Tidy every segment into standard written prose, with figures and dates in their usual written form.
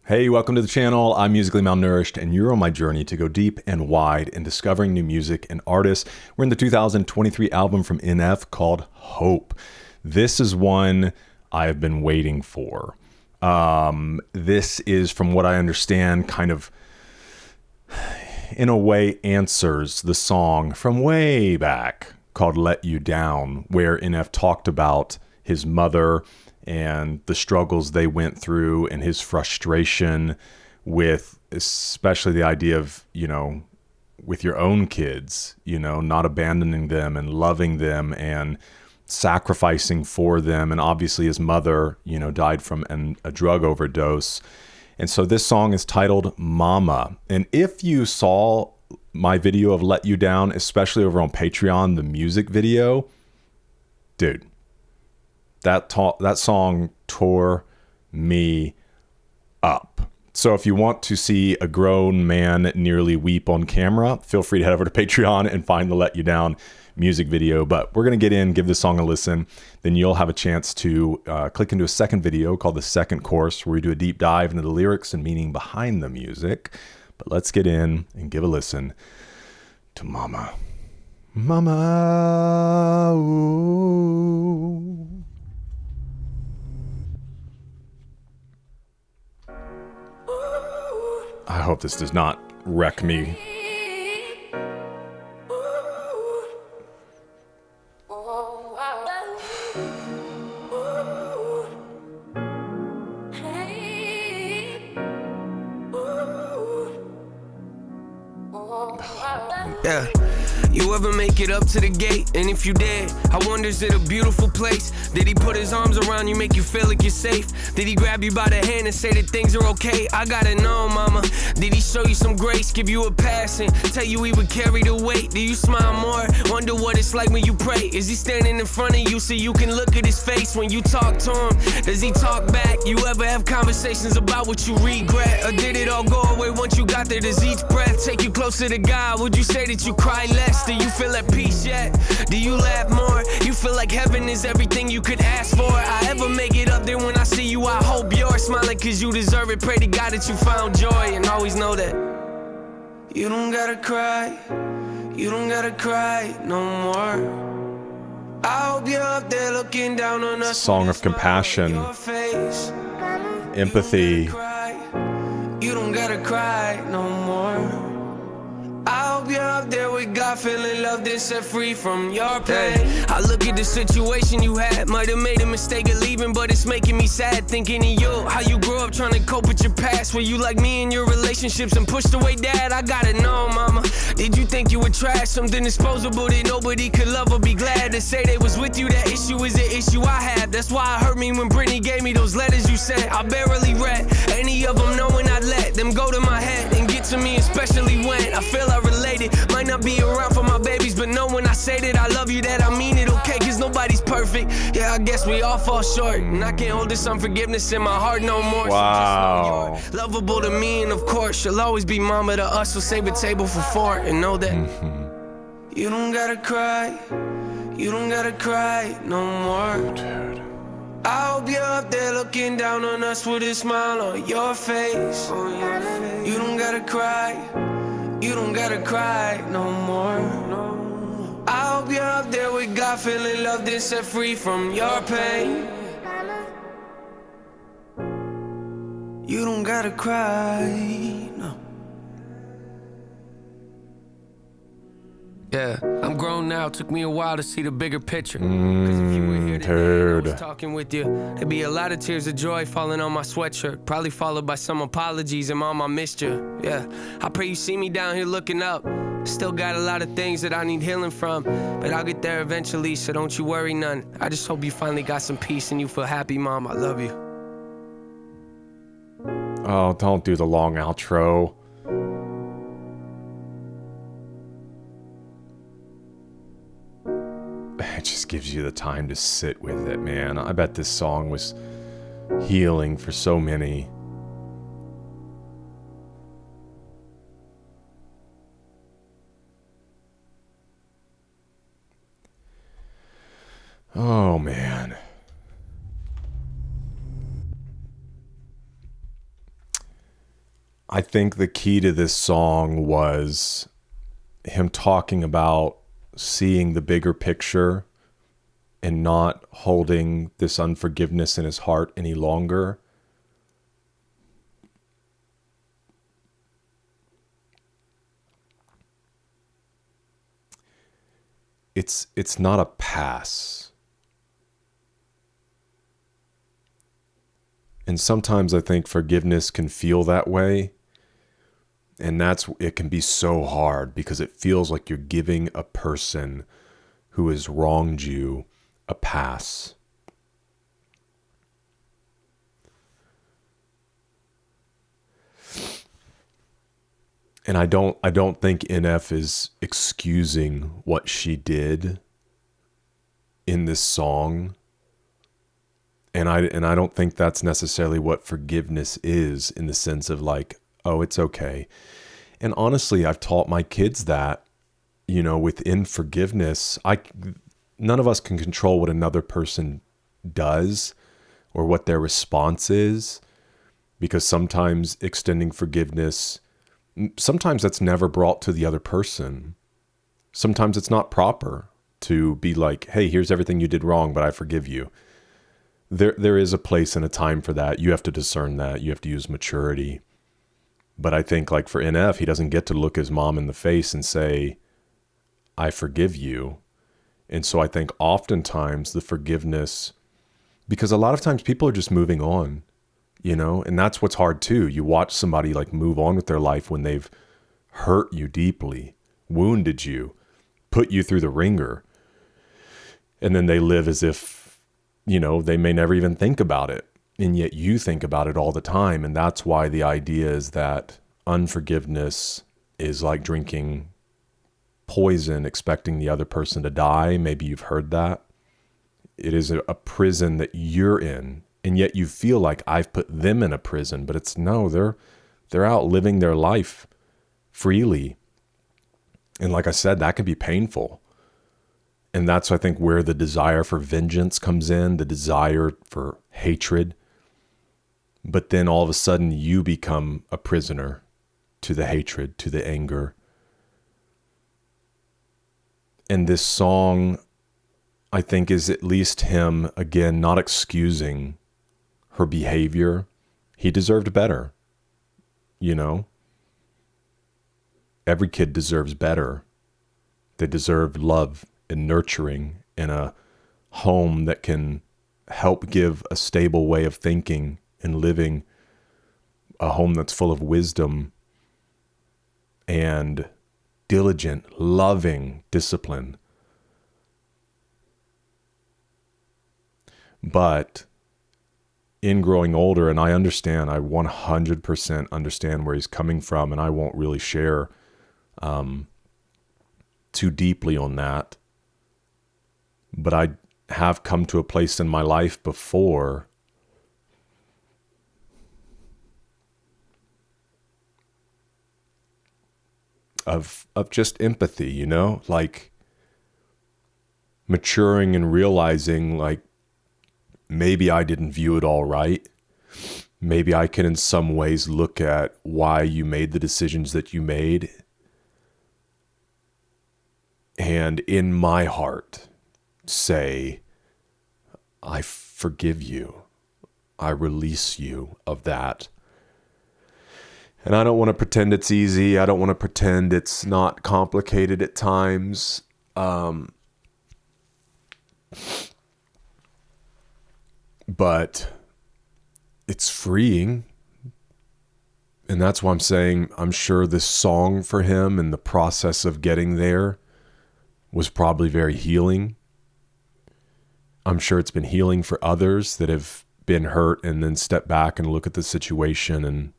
Hey, welcome to the channel. I'm Musically Malnourished, and you're on my journey to go deep and wide in discovering new music and artists. We're in the 2023 album from NF called Hope. This is one I have been waiting for. This is, from what I understand, kind of, in a way, answers the song from way back called Let You Down, where NF talked about his mother and the struggles they went through and his frustration with especially the idea of, with your own kids, not abandoning them and loving them and sacrificing for them. And obviously his mother, died from a drug overdose. And so this song is titled Mama. And if you saw my video of Let You Down, especially over on Patreon, the music video, dude, that song tore me up. So if you want to see a grown man nearly weep on camera, feel free to head over to Patreon and find the Let You Down music video. But we're going to get in, give this song a listen. Then you'll have a chance to click into a second video called The Second Course, where we do a deep dive into the lyrics and meaning behind the music. But let's get in and give a listen to Mama. Mama, ooh. I hope this does not wreck me. Yeah. You ever make it up to the gate? And if you did, I wonder, is it a beautiful place? Did he put his arms around you, make you feel like you're safe? Did he grab you by the hand and say that things are okay? I gotta know, mama. Did he show you some grace, give you a pass and tell you he would carry the weight? Do you smile more? Wonder what it's like when you pray? Is he standing in front of you so you can look at his face when you talk to him? Does he talk back? You ever have conversations about what you regret? Or did it all go away once you got there? Does each breath take you closer to God? Would you say that you cry less? Do you feel at peace yet? Do you laugh more? You feel like heaven is everything you could ask for. I ever make it up there when I see you? I hope you're smiling cause you deserve it. Pray to God that you found joy, and always know that you don't gotta cry. You don't gotta cry no more. I hope you're up there looking down on us. Song of compassion, empathy. You don't gotta cry no more. I hope you're up there with God, feeling loved and set free from your pain. I look at the situation you had, might have made a mistake of leaving, but it's making me sad thinking of you. How you grew up trying to cope with your past. Were you like me in your relationships and pushed away dad? I gotta know, mama. Did you think you were trash, something disposable that nobody could love or be glad to say they was with you? That issue is the issue I have. That's why it hurt me when Brittany gave me those letters you sent. I barely read any of them, knowing I'd let them go to my head and get to me, especially when I feel I related. Might not be around for my babies, but know when I say that I love you, that I mean it, okay? Cause nobody's perfect. Yeah, I guess we all fall short, and I can't hold this unforgiveness in my heart no more. Wow. So just know you're lovable to me, and of course she'll always be mama to us. So save a table for four and know that you don't gotta cry. You don't gotta cry no more. Dude. I hope you're up there looking down on us with a smile on your face. You don't gotta cry. You don't gotta cry no more. I hope you're up there with God, feeling loved and set free from your pain. You don't gotta cry, no. Yeah, I'm grown now, took me a while to see the bigger picture. Cause if you were here today and I was talking with you, there'd be a lot of tears of joy falling on my sweatshirt, probably followed by some apologies and mom, I missed you. Yeah, I pray you see me down here looking up. Still got a lot of things that I need healing from, but I'll get there eventually, so don't you worry none. I just hope you finally got some peace and you feel happy, mom, I love you. Oh, don't do the long outro. It just gives you the time to sit with it, man. I bet this song was healing for so many. Oh, man. I think the key to this song was him talking about seeing the bigger picture and not holding this unforgiveness in his heart any longer. It's not a pass. And sometimes I think forgiveness can feel that way. And it can be so hard because it feels like you're giving a person who has wronged you a pass. And I don't think NF is excusing what she did in this song. And I don't think that's necessarily what forgiveness is, in the sense of like, oh, it's okay. And honestly, I've taught my kids that, within forgiveness, none of us can control what another person does or what their response is, because sometimes extending forgiveness, sometimes that's never brought to the other person. Sometimes it's not proper to be like, hey, here's everything you did wrong, but I forgive you. There is a place and a time for that. You have to discern that. You have to use maturity. But I think, like, for NF, he doesn't get to look his mom in the face and say, I forgive you. And so I think oftentimes the forgiveness, because a lot of times people are just moving on, and that's what's hard too. You watch somebody like move on with their life when they've hurt you deeply, wounded you, put you through the ringer. And then they live as if, they may never even think about it. And yet you think about it all the time. And that's why the idea is that unforgiveness is like drinking poison, expecting the other person to die. Maybe you've heard that. It is a prison that you're in. And yet you feel like I've put them in a prison, but it's no, they're out living their life freely. And like I said, that can be painful. And that's, I think, where the desire for vengeance comes in, the desire for hatred. But then all of a sudden you become a prisoner to the hatred, to the anger. And this song, I think, is at least him, again, not excusing her behavior. He deserved better. Every kid deserves better. They deserve love and nurturing in a home that can help give a stable way of thinking and living, a home that's full of wisdom and diligent, loving discipline. But in growing older, and I 100% understand where he's coming from, and I won't really share too deeply on that. But I have come to a place in my life before of just empathy, like maturing and realizing, like, maybe I didn't view it all right. Maybe I can in some ways look at why you made the decisions that you made, and in my heart say, I forgive you. I release you of that. And I don't want to pretend it's easy. I don't want to pretend it's not complicated at times. But it's freeing. And that's why I'm saying I'm sure this song for him and the process of getting there was probably very healing. I'm sure it's been healing for others that have been hurt and then step back and look at the situation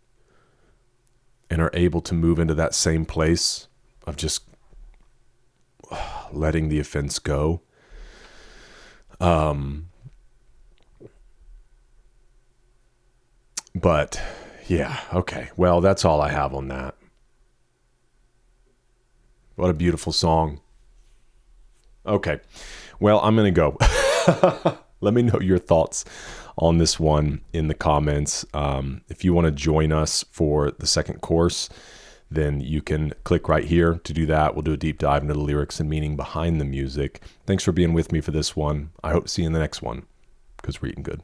and are able to move into that same place of just letting the offense go. But yeah, okay. Well, that's all I have on that. What a beautiful song. Okay. Well, I'm going to go. Let me know your thoughts on this one in the comments. If you want to join us for the second course, then you can click right here to do that. We'll do a deep dive into the lyrics and meaning behind the music. Thanks for being with me for this one. I hope to see you in the next one, because we're eating good.